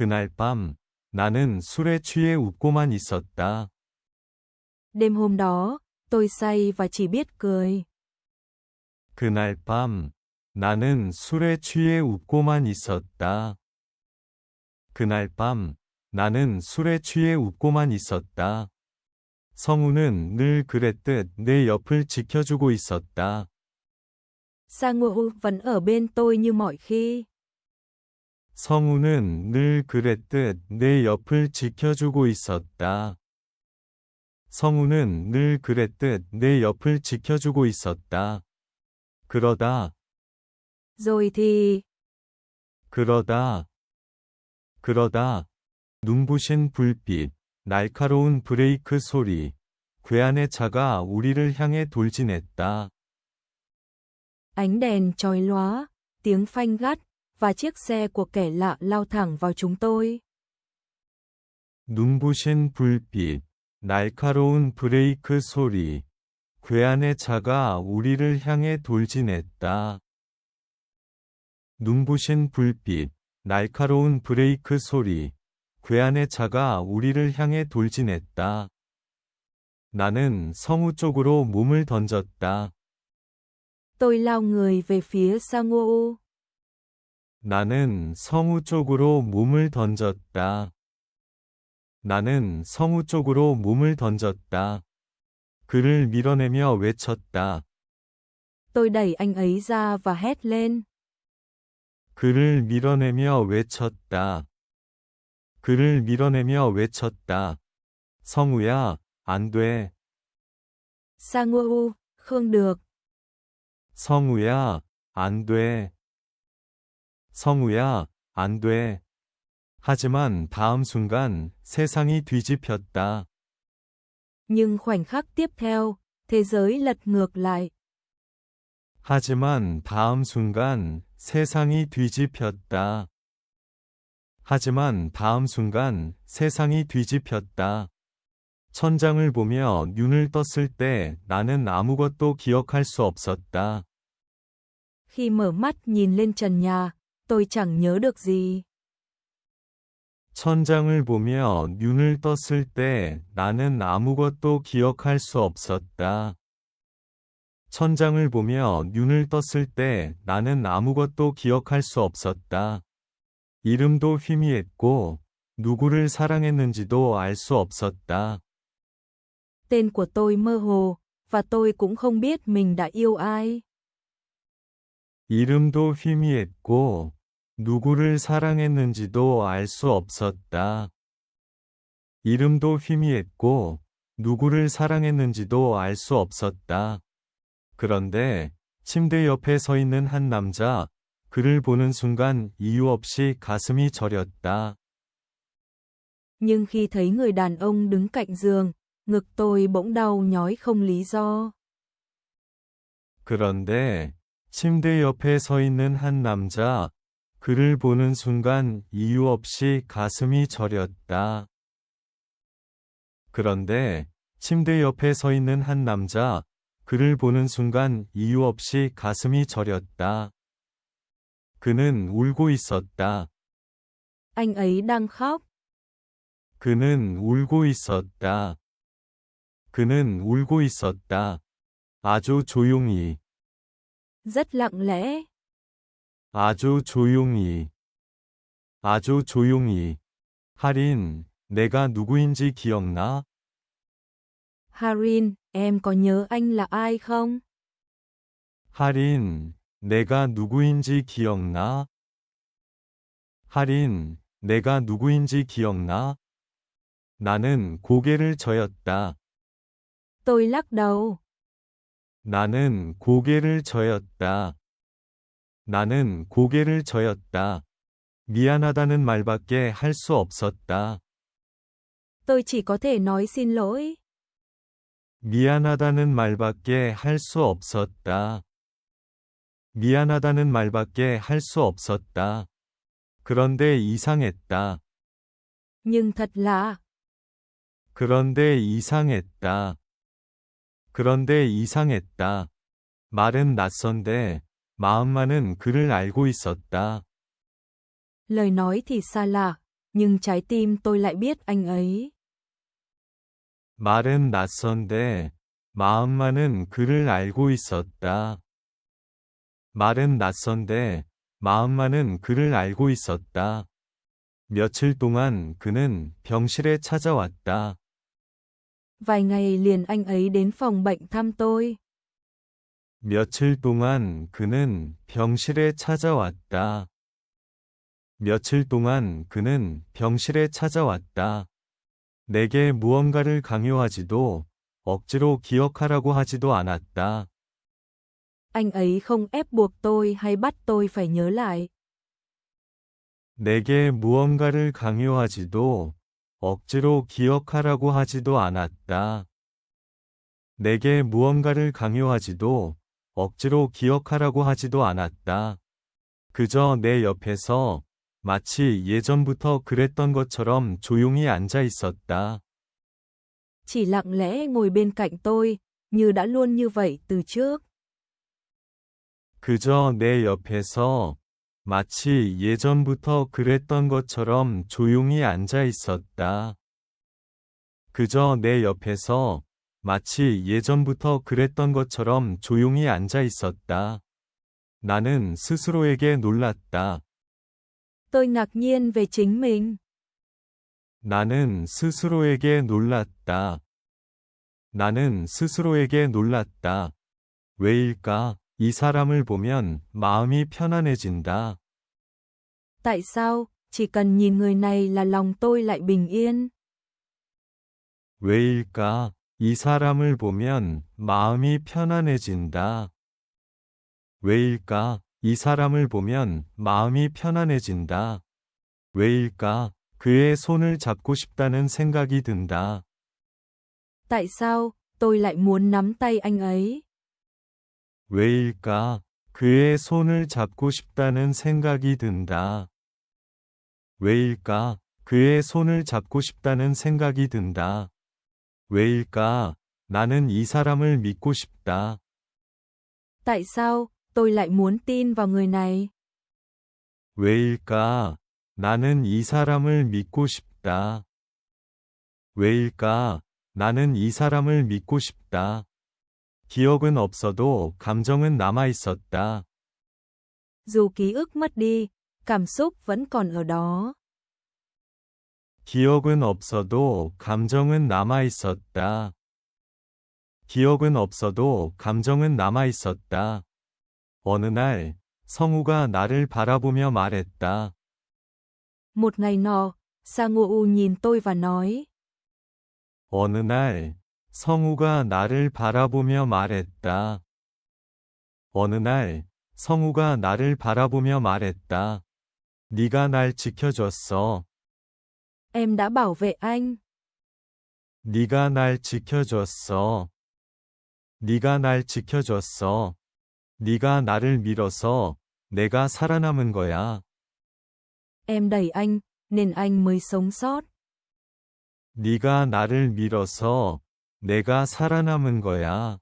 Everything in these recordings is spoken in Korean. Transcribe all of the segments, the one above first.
그날 밤, 나는 술에 취해 웃고만 있었다. Đêm hôm đó, tôi say và chỉ biết cười. 그날 밤, 나는 술에 취해 웃고만 있었다. 그날 밤, 나는 술에 취해 웃고만 있었다. 성우는 늘 그랬듯 내 옆을 지켜주고 있었다. Sang-woo vẫn ở bên tôi như mọi khi. 성우는 늘 그랬듯 내 옆을 지켜주고 있었다. 성우는 늘 그랬듯 내 옆을 지켜주고 있었다. 그러다, Rồi thì, 그러다, 눈부신 불빛, 날카로운 브레이크 소리, 괴한의 차가 우리를 향해 돌진했다. ánh đèn chói lóa, tiếng phanh gắt, và chiếc xe của kẻ lạ lao thẳng vào chúng tôi. 눈부신 불빛, 날카로운 브레이크 소리, 괴한의 차가 우리를 향해 돌진했다. 눈부신 불빛, 날카로운 브레이크 소리, 괴한의 차가 우리를 향해 돌진했다. 나는 성우 쪽으로 몸을 던졌다. Tôi lao người về phía Sang-woo. 나는 성우 쪽으로 몸을 던졌다. 나는 성우 쪽으로 몸을 던졌다. 그를 밀어내며 외쳤다. Tôi đẩy anh ấy ra và hét lên. 그를 밀어내며 외쳤다. 그를 밀어내며 외쳤다. 성우야, 안 돼. Sang-woo, không được. 성우야, 안 돼. 성우야, 안 돼. 하지만 다음 순간 세상이 뒤집혔다. Nhưng khoảnh khắc tiếp theo, thế giới lật ngược lại. 하지만 다음 순간 세상이 뒤집혔다. 하지만 다음 순간 세상이 뒤집혔다. 천장을 보며 눈을 떴을 때 나는 아무것도 기억할 수 없었다. Khi mở mắt nhìn lên trần nhà, tôi chẳng nhớ được gì. 천장을 보며 눈을 떴을 때 나는 아무것도 기억할 수 없었다. 천장을 보며 눈을 떴을 때 나는 아무것도 기억할 수 없었다. 이름도 희미했고 누구를 사랑했는지도 알 수 없었다. Tên của tôi mơ hồ, và tôi cũng không biết mình đã yêu ai. 이름도 희미했고 누구를 사랑했는지도 알 수 없었다. 이름도 희미했고 누구를 사랑했는지도 알 수 없었다. 그런데 침대 옆에 서 있는 한 남자, 그를 보는 순간 이유 없이 가슴이 저렸다. Nhưng khi thấy người đàn ông đứng cạnh giường, ngực tôi bỗng đau nhói không lý do. 그런데 침대 옆에 서 있는 한 남자, 그를 보는 순간 이유 없이 가슴이 저렸다. 그런데 침대 옆에 서 있는 한 남자, 그를 보는 순간 이유 없이 가슴이 저렸다. 그는 울고 있었다. Anh ấy đang khóc. 그는 울고 있었다. 그는 울고 있었다. 아주 조용히. Rất lặng lẽ. 아주 조용히. 아주 조용히. 하린, 내가 누구인지 기억나? Harin, em có nhớ anh là ai không? 하린, 내가 누구인지 기억나? 하린, 내가 누구인지 기억나? 나는 고개를 저었다. Tôi lắc đầu. 나는 고개를 저었다. 나는 고개를 저었다. 미안하다는 말밖에 할 수 없었다. Tôi chỉ có thể nói xin lỗi. 미안하다는 말밖에 할 수 없었다. 미안하다는 말밖에 할 수 없었다. 그런데 이상했다. Nhưng thật lạ. 그런데 이상했다. 그런데 이상했다. 말은 낯선데 마음만은 그를 알고 있었다. Lời nói thì xa lạ, nhưng trái tim tôi lại biết anh ấy. 말은 낯선데 마음만은 그를 알고 있었다. 말은 낯선데 마음만은 그를 알고 있었다. 며칠 동안 그는 병실에 찾아왔다. Vài ngày liền anh ấy đến phòng bệnh thăm tôi. 며칠 동안 그는 병실에 찾아왔다. 며칠 동안 그는 병실에 찾아왔다. 내게 무언가를 강요하지도 억지로 기억하라고 하지도 않았다. Anh ấy không ép buộc tôi hay bắt tôi phải nhớ lại. 내게 무언가를 강요하지도 억지로 기억하라고 하지도 않았다. 내게 무언가를 강요하지도 억지로 기억하라고 하지도 않았다. 그저 내 옆에서 마치 예전부터 그랬던 것처럼 조용히 앉아 있었다. Chỉ lặng lẽ ngồi bên cạnh tôi, như đã luôn như vậy từ trước. 그저 내 옆에서 마치 예전부터 그랬던 것처럼 조용히 앉아 있었다. 그저 내 옆에서 마치 예전부터 그랬던 것처럼 조용히 앉아 있었다. 나는 스스로에게 놀랐다. Tôi ngạc nhiên về chính mình. 나는 스스로에게 놀랐다. 나는 스스로에게 놀랐다. 왜일까? 이 사람을 보면 마음이 편안해진다. Tại sao, chỉ cần nhìn người này là lòng tôi lại bình yên? 왜일까? 이 사람을 보면 마음이 편안해진다. 왜일까? 이 사람을 보면 마음이 편안해진다. 왜일까? 그의 손을 잡고 싶다는 생각이 든다. Tại sao, tôi lại muốn nắm tay anh ấy? 왜일까? 그의 손을 잡고 싶다는 생각이 든다. 왜일까? 그의 손을 잡고 싶다는 생각이 든다. 왜일까? 나는 이 사람을 믿고 싶다. Tại sao, tôi lại muốn tin vào người này? 왜일까? 나는 이 사람을 믿고 싶다. 왜일까? 나는 이 사람을 믿고 싶다. 기억은 없어도 감정은 남아 있었다. Dù ký ức mất đi, cảm xúc vẫn còn ở đó. 기억은 없어도 감정은 남아 있었다. 기억은 없어도 감정은 남아 있었다. 어느 날, 성우가 나를 바라보며 말했다. Một ngày nọ, Sang-woo nhìn tôi và nói. 어느 날, 성우가 나를 바라보며 말했다. 어느 날, 성우가 나를 바라보며 말했다. 네가 날 지켜줬어. Em đã bảo vệ anh. 네가 날 지켜줬어. 네가 날 지켜줬어. 네가 나를 밀어서 내가 살아남은 거야. Em đẩy anh, nên anh mới sống sót. 네가 나를 밀어서 내가 살아남은 거야.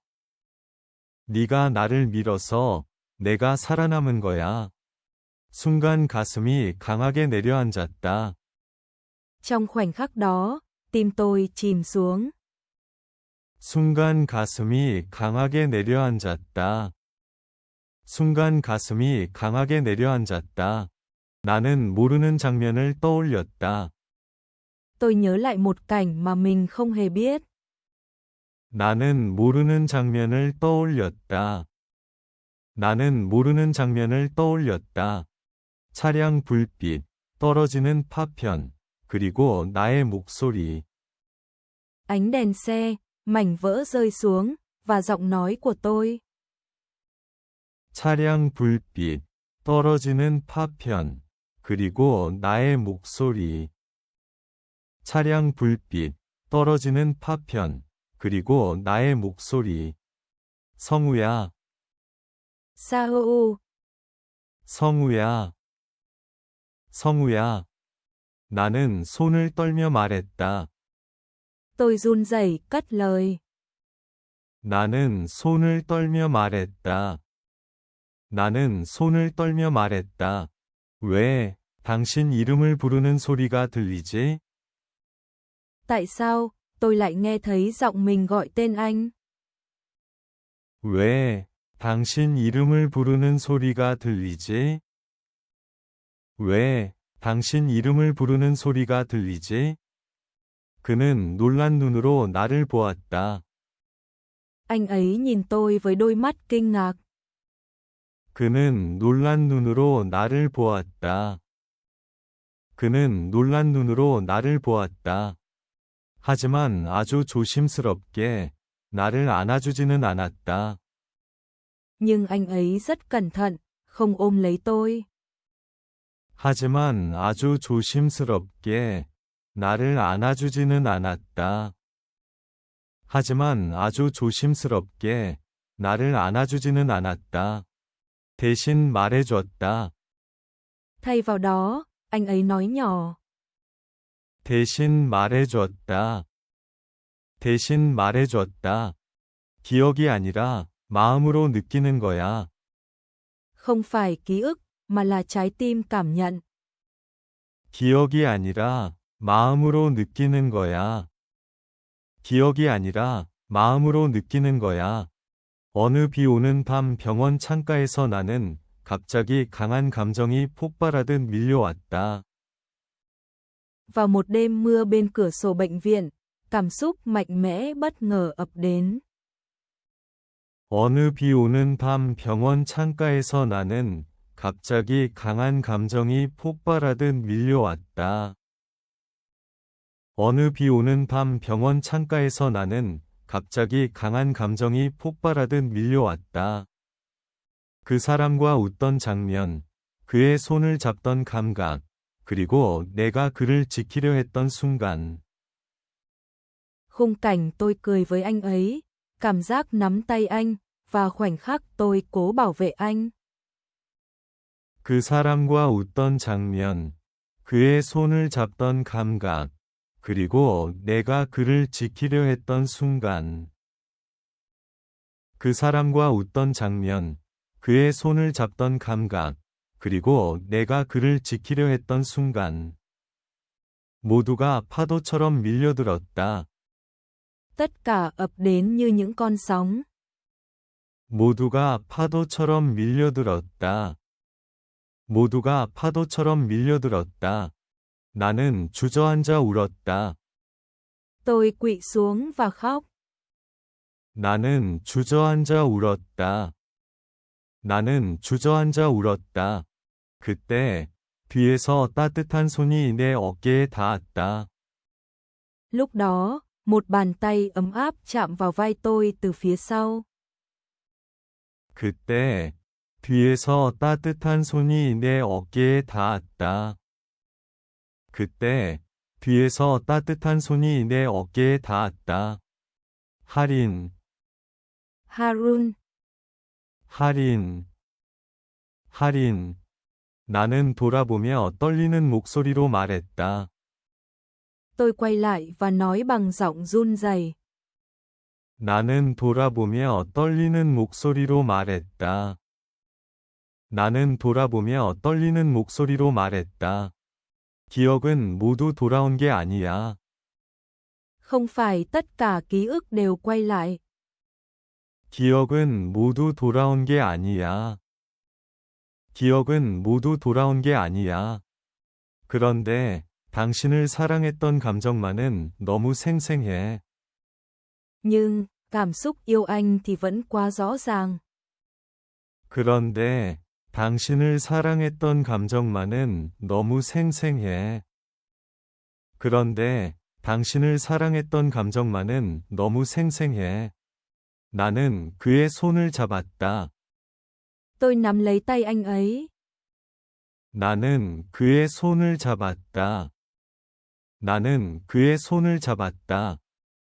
네가 나를 밀어서 내가 살아남은 거야. 순간 가슴이 강하게 내려앉았다. Trong khoảnh khắc đó, tim tôi chìm xuống. 순간 가슴이 강하게 내려앉았다. 순간 가슴이 강하게 내려앉았다. 나는 모르는 장면을 떠올렸다. Tôi nhớ lại một cảnh mà mình không hề biết. 나는 모르는 장면을 떠올렸다. 나는 모르는 장면을 떠올렸다. 차량 불빛, 떨어지는 파편, 그리고 나의 목소리. Ánh đèn xe, mảnh vỡ rơi xuống, và giọng nói của tôi. 차량 불빛, 떨어지는 파편, 그리고 나의 목소리. 차량 불빛, 떨어지는 파편, 그리고 나의 목소리. 성우야. Sang-woo, 성우야. 성우야. 나는 손을 떨며 말했다. tôi run rẩy cất lời. 나는 손을 떨며 말했다. 나는 손을 떨며 말했다. 왜, 당신 이름을 부르는 소리가 들리지? Tại sao, tôi lại nghe thấy giọng mình gọi tên anh? 왜 당신 이름을 부르는 소리가 들리지? 왜 당신 이름을 부르는 소리가 들리지? 그는 놀란 눈으로 나를 보았다. Anh ấy nhìn tôi với đôi mắt kinh ngạc. 그는 놀란 눈으로 나를 보았다. 그는 놀란 눈으로 나를 보았다. 하지만 아주 조심스럽게 나를 안아주지는 않았다. Nhưng anh ấy rất cẩn thận, không ôm lấy tôi. 하지만 아주 조심스럽게 나를 안아주지는 않았다. 하지만 아주 조심스럽게 나를 안아주지는 않았다. 대신 말해줬다. Thay vào đó, anh ấy nói nhỏ. 대신 말해줬다. 대신 말해줬다. 기억이 아니라 마음으로 느끼는 거야. Không phải ký ức, mà là trái tim cảm nhận. 기억이 아니라 마음으로 느끼는 거야. 기억이 아니라 마음으로 느끼는 거야. 어느 비 오는 밤 병원 창가에서 나는 갑자기 강한 감정이 폭발하듯 밀려왔다. Vào một đêm mưa bên cửa sổ bệnh viện, cảm xúc mạnh mẽ bất ngờ ập đến. 어느 비 오는 밤 병원 창가에서 나는 갑자기 강한 감정이 폭발하듯 밀려왔다. 어느 비 오는 밤 병원 창가에서 나는 갑자기 강한 감정이 폭발하듯 밀려왔다. 그 사람과 웃던 장면, 그의 손을 잡던 감각, 그리고 내가 그를 지키려 했던 순간. Khung cảnh tôi cười với anh ấy, cảm giác nắm tay anh, và khoảnh khắc tôi cố bảo vệ anh. 그 사람과 웃던 장면, 그의 손을 잡던 감각, 그리고 내가 그를 지키려 했던 순간. 그 사람과 웃던 장면, 그의 손을 잡던 감각, 그리고 내가 그를 지키려 했던 순간. 모두가 파도처럼 밀려들었다. Tất cả ập đến như những con sóng. 모두가 파도처럼 밀려들었다. 모두가 파도처럼 밀려들었다. 나는 주저앉아 울었다. Tôi quỵ xuống và khóc. 나는 주저앉아 울었다. 나는 주저앉아 울었다. 그때 뒤에서 따뜻한 손이 내 어깨에 닿았다. Lúc đó, một bàn tay ấm áp chạm vào vai tôi từ phía sau. 그때 뒤에서 따뜻한 손이 내 어깨에 닿았다. 그때 뒤에서 따뜻한 손이 내 어깨에 닿았다. 할인, Harun, 할인, 할인. 나는 돌아보며 떨리는 목소리로 말했다. tôi quay lại và nói bằng giọng run rẩy. 나는 돌아보며 떨리는 목소리로 말했다. 나는 돌아보며 떨리는 목소리로 말했다. 기억은 모두 돌아온 게 아니야. Không phải tất cả ký ức đều quay lại. 기억은 모두 돌아온 게 아니야. 기억은 모두 돌아온 게 아니야. 그런데 당신을 사랑했던 감정만은 너무 생생해. Nhưng, cảm xúc yêu anh thì vẫn quá rõ ràng. 그런데 당신을 사랑했던 감정만은 너무 생생해. 그런데 당신을 사랑했던 감정만은 너무 생생해. 나는 그의 손을 잡았다. Tôi nắm lấy tay anh ấy. 나는 그의 손을 잡았다. 나는 그의 손을 잡았다.